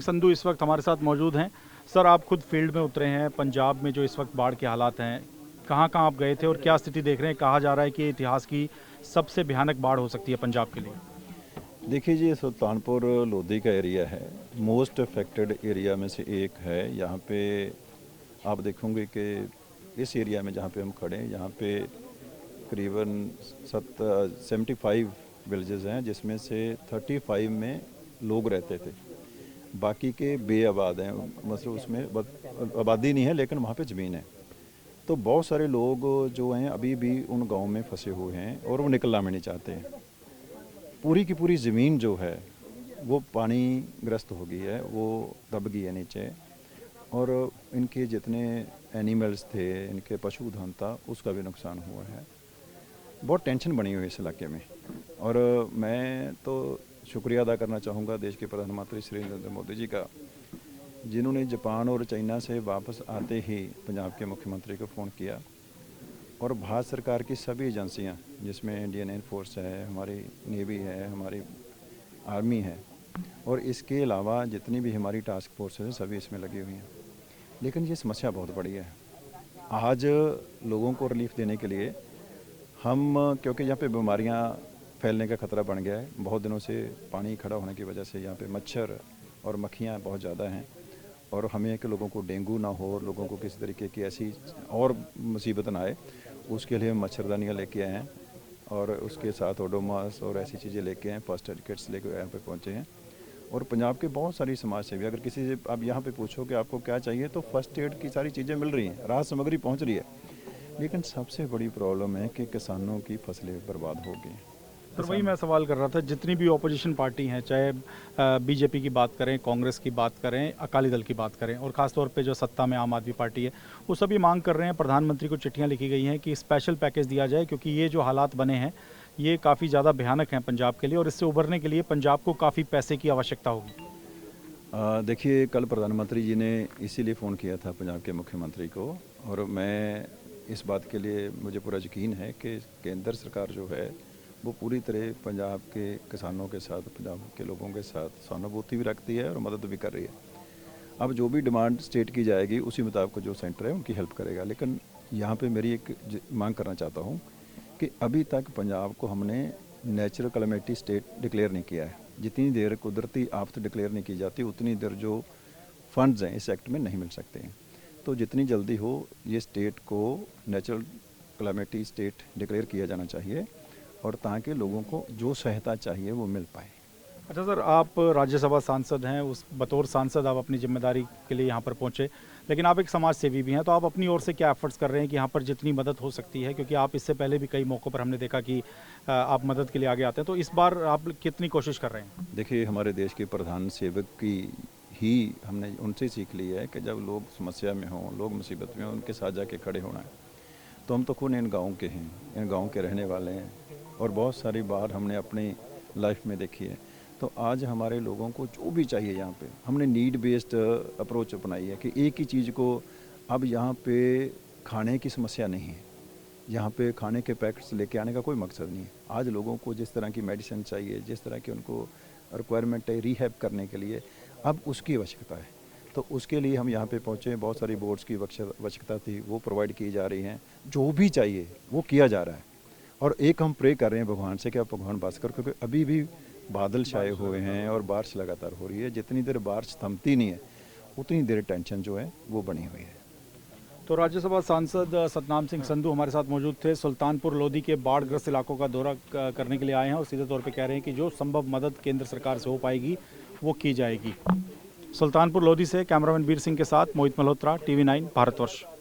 संधू इस वक्त हमारे साथ मौजूद हैं। सर, आप खुद फील्ड में उतरे हैं। पंजाब में जो इस वक्त बाढ़ के हालात हैं, कहाँ कहाँ आप गए थे और क्या स्थिति देख रहे हैं? कहा जा रहा है कि इतिहास की सबसे भयानक बाढ़ हो सकती है पंजाब के लिए। देखिए जी, सुल्तानपुर लोधी का एरिया है, मोस्ट अफेक्टेड एरिया में से एक है। यहाँ पे आप देखोगे कि इस एरिया में जहाँ पे हम खड़े हैं, यहाँ पे करीबन 75 विलेजेस हैं, जिसमें से 35 में लोग रहते थे, बाकी के बेआबाद हैं। मतलब उसमें आबादी नहीं है, लेकिन वहाँ पे ज़मीन है। तो बहुत सारे लोग जो हैं अभी भी उन गाँव में फंसे हुए हैं और वो निकलना भी नहीं चाहते हैं। पूरी की पूरी ज़मीन जो है वो पानी ग्रस्त हो गई है, वो दब गई है नीचे। और इनके जितने एनिमल्स थे, इनके पशुधन था, उसका भी नुकसान हुआ है। बहुत टेंशन बनी हुई है इस इलाके में। और मैं तो शुक्रिया अदा करना चाहूँगा देश के प्रधानमंत्री श्री नरेंद्र मोदी जी का, जिन्होंने जापान और चाइना से वापस आते ही पंजाब के मुख्यमंत्री को फ़ोन किया और भारत सरकार की सभी एजेंसियां, जिसमें इंडियन एयर फोर्स है, हमारी नेवी है, हमारी आर्मी है, और इसके अलावा जितनी भी हमारी टास्क फोर्स है, सभी इसमें लगी हुई हैं। लेकिन ये समस्या बहुत बड़ी है। आज लोगों को रिलीफ देने के लिए हम, क्योंकि यहाँ पे बीमारियाँ फैलने का खतरा बन गया है, बहुत दिनों से पानी खड़ा होने की वजह से यहाँ पे मच्छर और मक्खियाँ बहुत ज़्यादा हैं, और हमें कि लोगों को डेंगू ना हो, लोगों को किसी तरीके की ऐसी और मुसीबत ना आए, उसके लिए हम मच्छरदानियाँ लेके आए हैं और उसके साथ ओडोमॉस और ऐसी चीज़ें लेके आए, फर्स्ट एड किट्स लेके यहाँ पे पहुँचे हैं। और पंजाब के बहुत सारी समाज सेवी, अगर किसी से आप यहाँ पे पूछो कि आपको क्या चाहिए, तो फर्स्ट एड की सारी चीज़ें मिल रही हैं, राहत सामग्री पहुँच रही है। लेकिन सबसे बड़ी प्रॉब्लम है कि किसानों की फसलें बर्बाद हो गई। सर, वही मैं सवाल कर रहा था। जितनी भी ऑपोजिशन पार्टी हैं, चाहे बीजेपी की बात करें, कांग्रेस की बात करें, अकाली दल की बात करें, और ख़ासतौर पे जो सत्ता में आम आदमी पार्टी है, वो सभी मांग कर रहे हैं। प्रधानमंत्री को चिट्ठियां लिखी गई हैं कि स्पेशल पैकेज दिया जाए, क्योंकि ये जो हालात बने हैं ये काफ़ी ज़्यादा भयानक हैं पंजाब के लिए, और इससे उभरने के लिए पंजाब को काफ़ी पैसे की आवश्यकता होगी। देखिए, कल प्रधानमंत्री जी ने इसीलिए फ़ोन किया था पंजाब के मुख्यमंत्री को, और मैं इस बात के लिए, मुझे पूरा यकीन है कि केंद्र सरकार जो है वो पूरी तरह पंजाब के किसानों के साथ, पंजाब के लोगों के साथ सहानुभूति भी रखती है और मदद भी कर रही है। अब जो भी डिमांड स्टेट की जाएगी, उसी मुताबिक जो सेंटर है उनकी हेल्प करेगा। लेकिन यहाँ पे मेरी एक मांग करना चाहता हूँ कि अभी तक पंजाब को हमने नेचुरल कैलेमिटी स्टेट डिक्लेयर नहीं किया है। जितनी देर कुदरती आफत डिक्लेयर नहीं की जाती, उतनी देर जो फंड्स हैं इस एक्ट में नहीं मिल सकते हैं। तो जितनी जल्दी हो ये स्टेट को नेचुरल कैलेमिटी स्टेट डिक्लेयर किया जाना चाहिए, और ताकि लोगों को जो सहायता चाहिए वो मिल पाए। अच्छा सर, आप राज्यसभा सांसद हैं, उस बतौर सांसद आप अपनी जिम्मेदारी के लिए यहाँ पर पहुँचे, लेकिन आप एक समाज सेवी भी हैं, तो आप अपनी ओर से क्या एफर्ट्स कर रहे हैं कि यहाँ पर जितनी मदद हो सकती है? क्योंकि आप इससे पहले भी कई मौक़ों पर हमने देखा कि आप मदद के लिए आगे आते हैं, तो इस बार आप कितनी कोशिश कर रहे हैं? देखिए, हमारे देश के प्रधान सेवक की ही हमने उनसे सीख लिया है कि जब लोग समस्या में हों, लोग मुसीबत में हों, उनके साथ जाके खड़े होना है। तो हम तो खुद इन गाँव के हैं, इन गाँव के रहने वाले हैं, और बहुत सारी बार हमने अपनी लाइफ में देखी है। तो आज हमारे लोगों को जो भी चाहिए, यहाँ पे हमने नीड बेस्ड अप्रोच अपनाई है कि एक ही चीज़ को, अब यहाँ पे खाने की समस्या नहीं है, यहाँ पे खाने के पैकेट्स लेके आने का कोई मकसद नहीं है। आज लोगों को जिस तरह की मेडिसिन चाहिए, जिस तरह की उनको रिक्वायरमेंट है रिहैब करने के लिए, अब उसकी आवश्यकता है। तो उसके लिए हम यहाँ पे पहुँचे। बहुत सारी बोर्ड्स की आवश्यकता थी, वो प्रोवाइड की जा रही हैं। जो भी चाहिए वो किया जा रहा है। और एक हम प्रे कर रहे हैं भगवान से कि आप भगवान बस कर, क्योंकि अभी भी बादल छाए हुए हैं और बारिश लगातार हो रही है। जितनी देर बारिश थमती नहीं है, उतनी देर टेंशन जो है वो बनी हुई है। तो राज्यसभा सांसद सतनाम सिंह संधू हमारे साथ मौजूद थे। सुल्तानपुर लोधी के बाढ़ग्रस्त इलाकों का दौरा करने के लिए आए हैं, और सीधे तौर पे कह रहे हैं कि जो संभव मदद केंद्र सरकार से हो पाएगी वो की जाएगी। सुल्तानपुर लोधी से कैमरामैन वीर सिंह के साथ मोहित मल्होत्रा, TV9 भारतवर्ष।